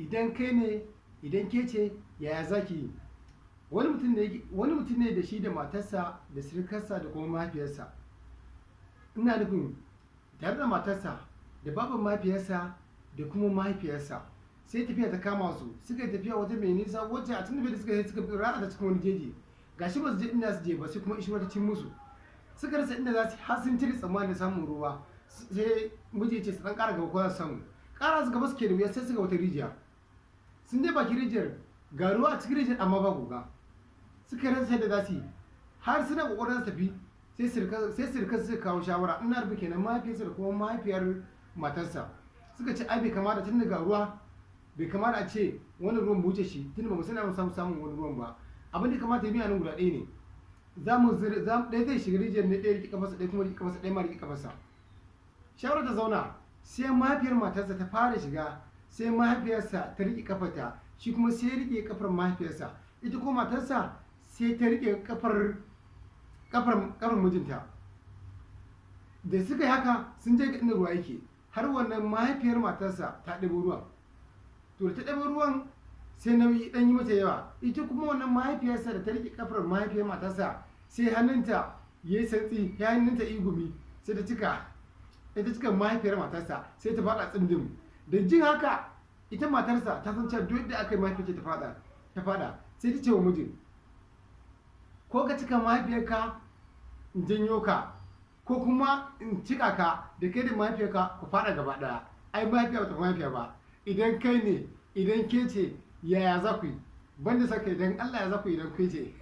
idan kai ne, idan ke ce, yaya za ki yi? Wani mutum ne da shi da matarsa da sirikarsa da kuma mahaifiyarsa. Ina nufin tare da matarsa da baban mahaifiyarsa da kuma mahaifiyarsa. Sai tafiya ta kama su, suka yi tafiya wata mai nisa wacce a tun da suka rana ta cikin wani jeji. Gashi ba su je inda su je ba, sai kuma ishirwa ta cin musu. Suka rasa inda za su har sun cire tsammanin samun ruwa. Sai miji ce su dan ƙara gaba ko za su samu. Ƙara su gaba suke da wuya sai suka wata rijiya. Sun je baki rijiyar, ga ruwa a cikin rijiyar amma ba guga. Suka rasa yadda za su yi, har suna ƙoƙarin su tafi sai sirkar suka kawo shawara. Ina rubuta kenan mahaifiyarsa da kuma mahaifiyar matarsa. Suka ce ai bai kamata tun daga ruwa, bai kamata a ce wani ruwan mu wuce shi tun ba mu sani samun wani ruwan ba. Abin da kamata ya biya nan guda ɗaya ne. Ɗaya zai shiga rijiyar ne, ɗaya riƙe kafarsa, ɗaya kuma riƙe kafarsa, ɗaya ma riƙe kafarsa. Shawarar ta zauna, sai mahaifiyar matarsa ta fara shiga, sai mahaifiyarsa ta riƙe kafarta, shi kuma sai ya riƙe kafar mahaifiyarsa. Ita kuma matarsa sai ta riƙe kafar mijinta. Da suka yi haka sun je ga inda ruwa yake, har wannan mahaifiyar matarsa ta ɗebo ruwan. To da ta ɗebo ruwan sai nauyi ɗan yi mata yawa. Ita kuma wannan mahaifiyarsa da ta riƙe kafar mahaifiyar matarsa sai hannunta ya yi santsi, ya hannunta igumi, sai ta cika mahaifiyar matarsa sai ta faɗa tsindin. Da jin haka ita matarsa ta san cewa duk da aka yi mahaifiyarta ta faɗa sai ta ce wa mijin, ko ka cika mahaifiyarka in janyo ka, ko kuma in cika ka da kai da mahaifiyarka ku faɗa gaba ɗaya. Ai mahaifiya ba ta mahaifiya ba. Idan kai ne, idan ke ce, yaya za ku yi? Banda saka idan Allah ya za ku yi idan kai ce.